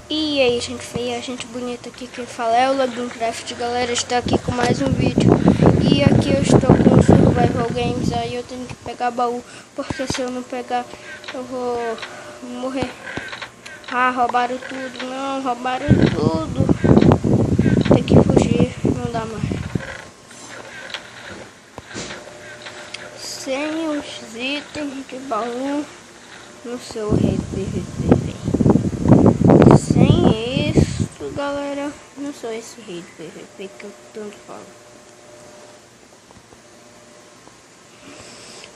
E aí, gente feia, gente bonita, aqui quem fala é o Laguncraft, galera, está aqui com mais um vídeo. E aqui eu estou com o Survival Games, aí eu tenho que pegar baú, porque se eu não pegar, eu vou morrer. Ah, roubaram tudo, não, roubaram tudo. Tem que fugir, não dá mais. Sem os itens de baú, no seu rei PVP. Sem isso, galera, não sou esse rei de PVP que eu tanto falo.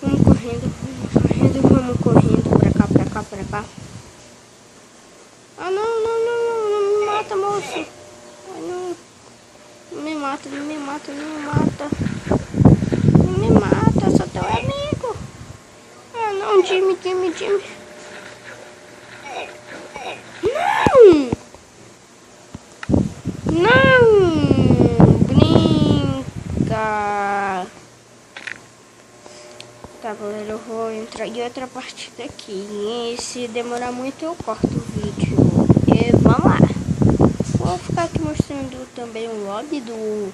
Vamos correndo, pra cá. Ah, não me mata, moço. Ai, não me mata. Não me mata, eu sou teu amigo. Ah, não, Jimmy. Não, brinca. Tá, galera, eu vou entrar em outra partida aqui. E se demorar muito eu corto o vídeo. E vamos lá. Vou ficar aqui mostrando também o log do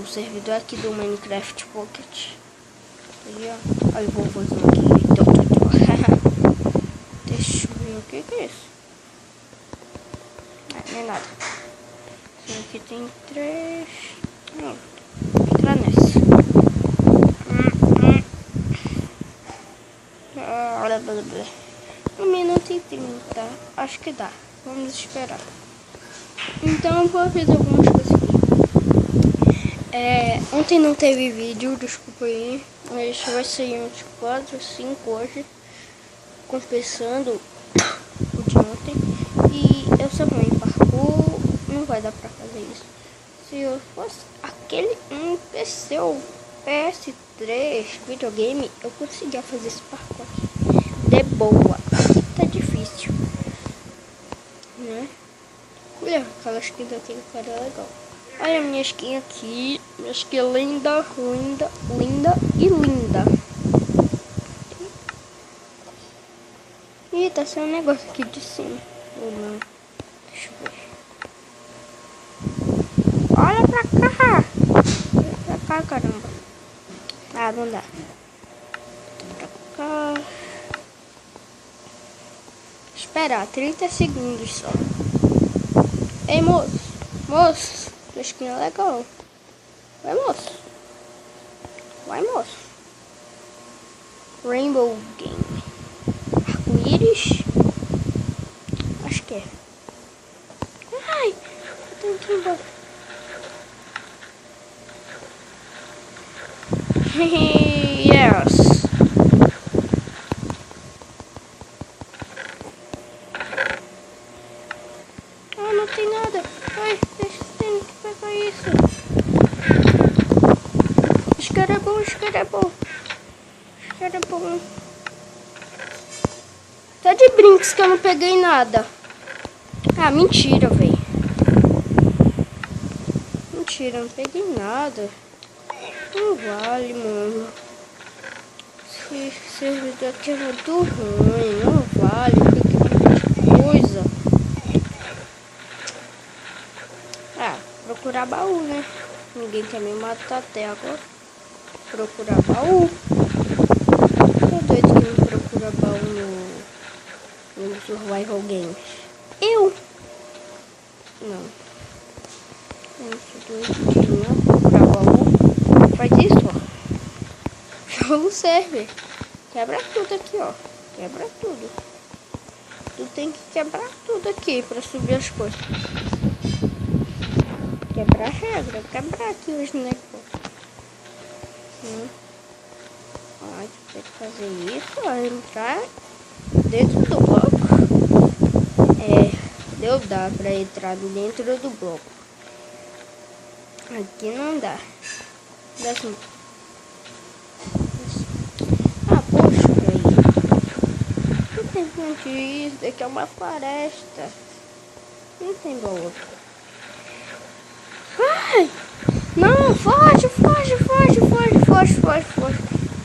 servidor aqui do Minecraft Pocket. Aí, ó. Olha o vovôzão aqui. Deixa eu ver o que é isso. Não é nada. Esse aqui tem 3. Não, vou entrar nessa. Um minuto e 30. Acho que dá. Vamos esperar. Então eu vou fazer algumas coisas aqui. Ontem não teve vídeo, desculpa aí. Mas vai sair uns 4 ou 5 hoje. Compensando o de ontem. E eu sou ruim em parkour. Não vai dar pra fazer isso. Se eu fosse aquele PC ou PS3 videogame, eu conseguia fazer esse parkour aqui. De boa. Tá difícil, né? Olha aquela skin daquele cara legal. Olha a minha skin aqui. Minha skin linda. Ih, tá saindo um negócio aqui de cima. Ou não? Deixa eu ver. Olha pra cá. Olha pra cá, caramba. Ah, não dá. Pra cá. Esperar 30 segundos só. Ei, moço, tua skin é legal. Vai, moço. Rainbow Game. Arco-íris? Acho que é. Ai, eu tenho que ir embora. Yes. Ah, não tem nada. Ai, tem que pegar isso. Escarabão. Tá de brinks que eu não peguei nada. Ah, mentira, velho. Mentira, eu não peguei nada. Não vale, mano. Esse servidor aqui é muito ruim. Não vale, eu peguei muita coisa. Ah, procurar baú, né? Ninguém quer me matar até agora. Procurar baú. Tô doido que me procura baú no Survival Games. Eu? Não. Eu sou doido de não procurar baú. Faz isso, ó. Jogo server. Quebra tudo aqui, ó. Quebra tudo. Tu tem que quebrar tudo aqui pra subir as coisas. Quebrar a regra. Quebrar aqui os negócios. Ai, tem que fazer isso, ó, entrar dentro do bloco. Dá pra entrar dentro do bloco. Aqui não dá. Dá assim. Ah, poxa, velho. Não tem ponto isso, daqui é uma floresta. Não tem baú. Ai! Não, foge.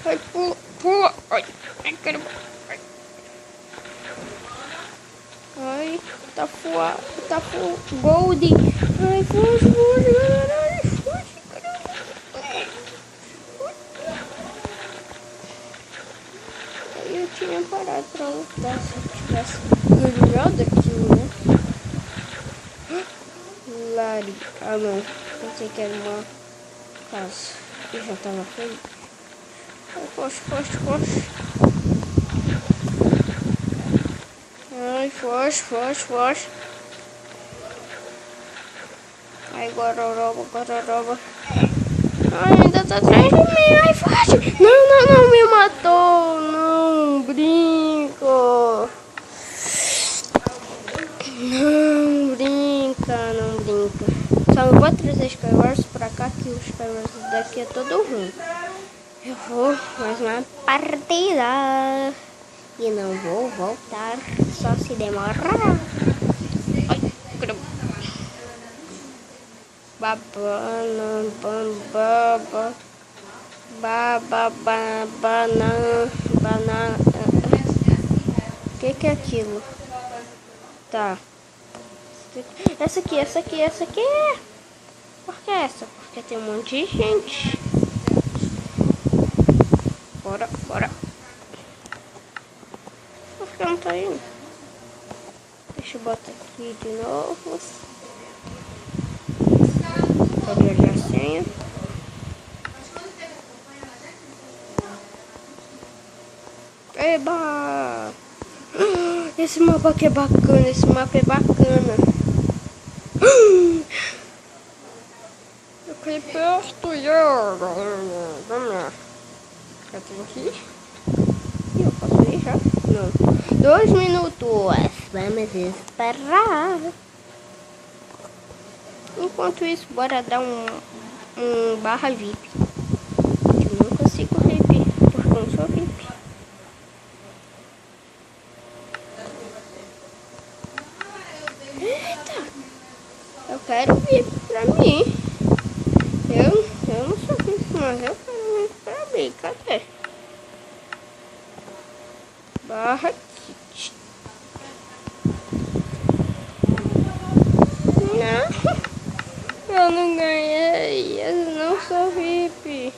Ai, pula. Ai, caramba. Ai, Tá full gold. Ai, foge, galera. Foge, caramba. Eu tinha parado pra lutar se eu tivesse ganhado aquilo, né? Lari. Ah, não. Pensei que era uma casa. Eu já tava feliz. Ai, foge. Ai, foge. Ai, gororoba. Ai, ainda tá atrás de mim. Ai, foge. Não, me matou. Não, brinco. Não brinca. Só não vou trazer Skywars pra cá, que os Skywars daqui é todo ruim. Eu vou mais uma partida. E não vou voltar, só se demorar. Ai, caramba. Banana. Que é aquilo? Tá. Essa aqui. Por que essa? Porque tem um monte de gente. Bora. Por que não tá indo? Deixa eu botar aqui de novo. Cadê a senha? Eba! Esse mapa aqui é bacana, Eu caí perto já. Vamos lá. Já tem aqui? E eu posso ir já? Não. 2 minutos. Vamos esperar. Enquanto isso, bora dar um barra VIP. Eu não consigo VIP, porque eu não sou VIP. Eita! Eu quero VIP pra mim. Eu não sou VIP, mas eu quero VIP pra mim. Cadê? Barra kit. Não, eu não ganhei. Eu não sou VIP.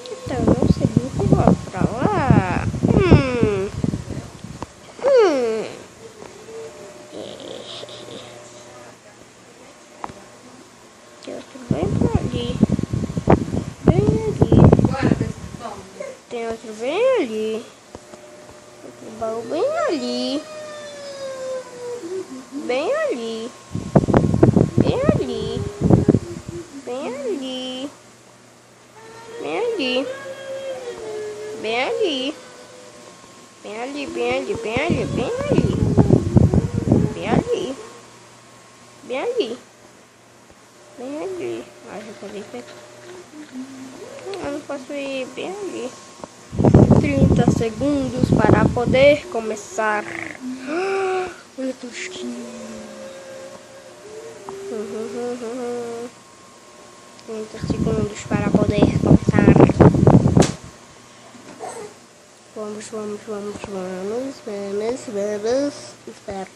Então, eu não sei nem que vou pra lá. Tem outro bem pra ali. Tem outro bem ali. Outro baú bem ali. Bem ali. Ah, já acabei de pegar. Eu não posso ir bem ali. 30 segundos para poder começar. Olha a tosquinha. 30 segundos para poder começar. Vamos. Espera.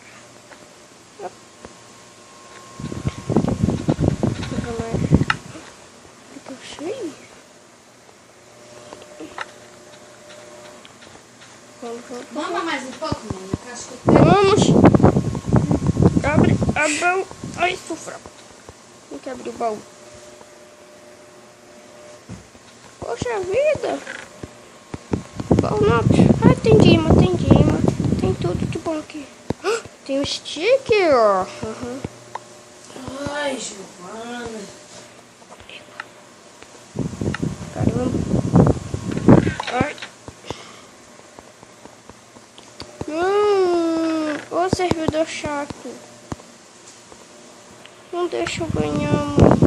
Ficou cheio. Vamos mais um pouco, mãe. Vamos. Abre a baú. Ai, sofra. Tem que abrir o baú. Poxa vida. Baú não. Ah, tem dima. Tem tudo de bom aqui. Tem um sticker, ó. Ai, Giovana. Caramba. Ai. Ô servidor chato. Não deixa eu ganhar, mano.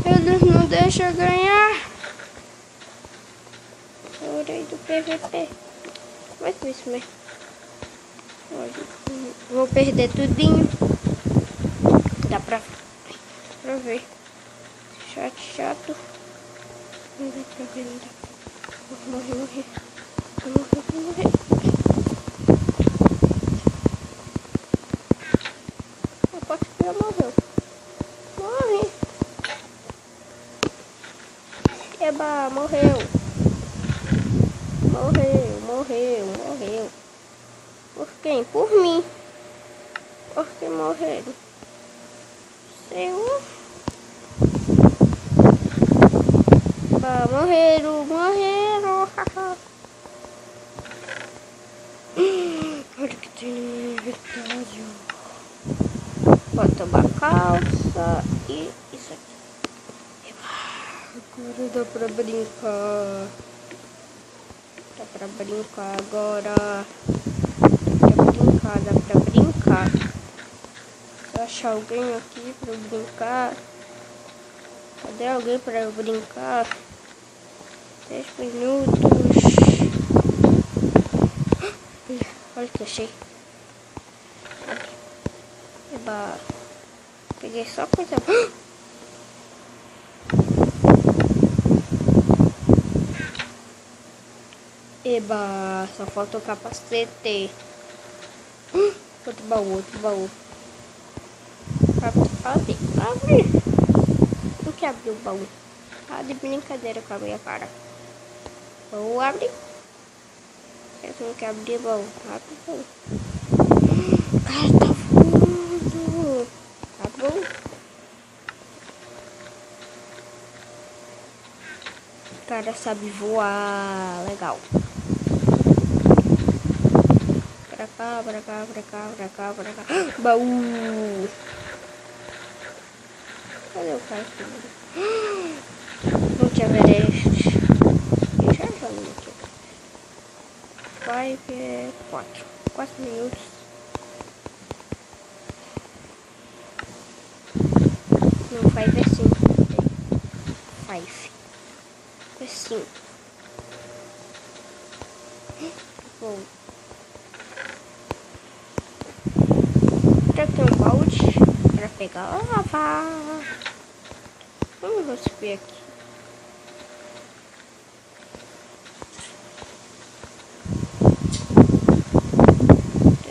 Eles não deixam eu ganhar. Chorei do PVP. Vai ser isso mesmo. Vou perder tudinho. Dá pra ver. Chato. Não dá pra ver, não dá. Vou morrer. Eba, morreu. Morreu. Por quem? Por mim. Por que morreram? Senhor. Eba, morreram. Olha que tem no meu inventário. Bota uma calça e isso aqui. Agora dá pra brincar. Agora. Dá pra brincar. Se eu achar alguém aqui pra brincar. Cadê alguém pra brincar? 10 minutos. Olha o que eu achei. Eba. Peguei só coisa. Eba. Só falta o capacete. Outro baú. Abre. Não quer abrir o baú. Tá de brincadeira com a minha cara. Baú abre. Eu não quero abrir o baú. Abre o baú. Cara, tá voando. Tá bom? O cara sabe voar. Legal. Pra cá. Baú. Cadê o cara? Não tinha Everest. Já não tinha. 4 minutos. Não, 5 é 5. 5 é 5. Bom. Já tem um balde para pegar lava. Vamos subir aqui.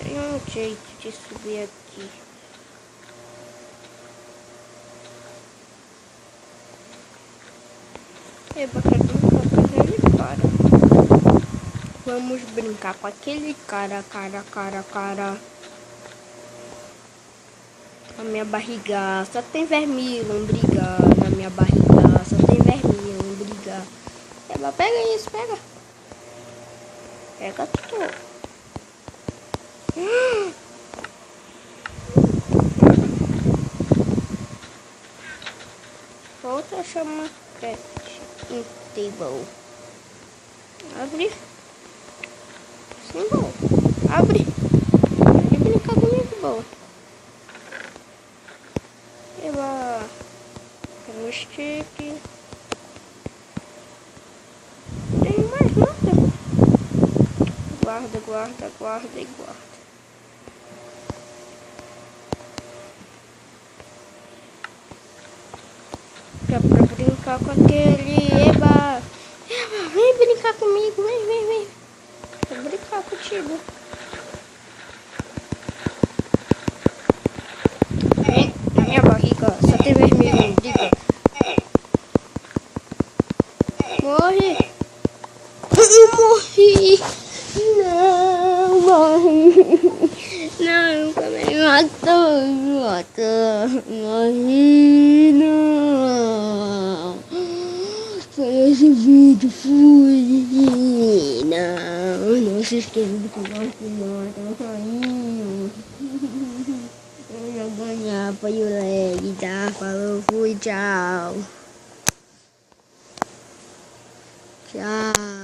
Tem um jeito de subir aqui. Eba, quero brincar com aquele cara. Vamos brincar com aquele cara. A minha barriga só tem vermelho, brigar. Na minha barriga só tem vermelho, brigar. Eba, pega isso, pega. Pega tudo. Outra chama crafting table. Abre. Sim, bom. Abre. E brincar comigo, bom. Eba. Tem um stick. Tem mais nada. Guarda. Dá pra brincar com aquele. Eba, vem brincar comigo. Vem. Vou brincar contigo. Vem na minha barriga. Só tem vermelho. Diga. Morre. Eu morri. Não, morri. Não, me matou. Morri, não. Foi esse vídeo, fui. Não se esqueça de compartilhar, tá saindo. Eu vou ganhar para o leg, tá? Falou, fui, tchau. Tchau.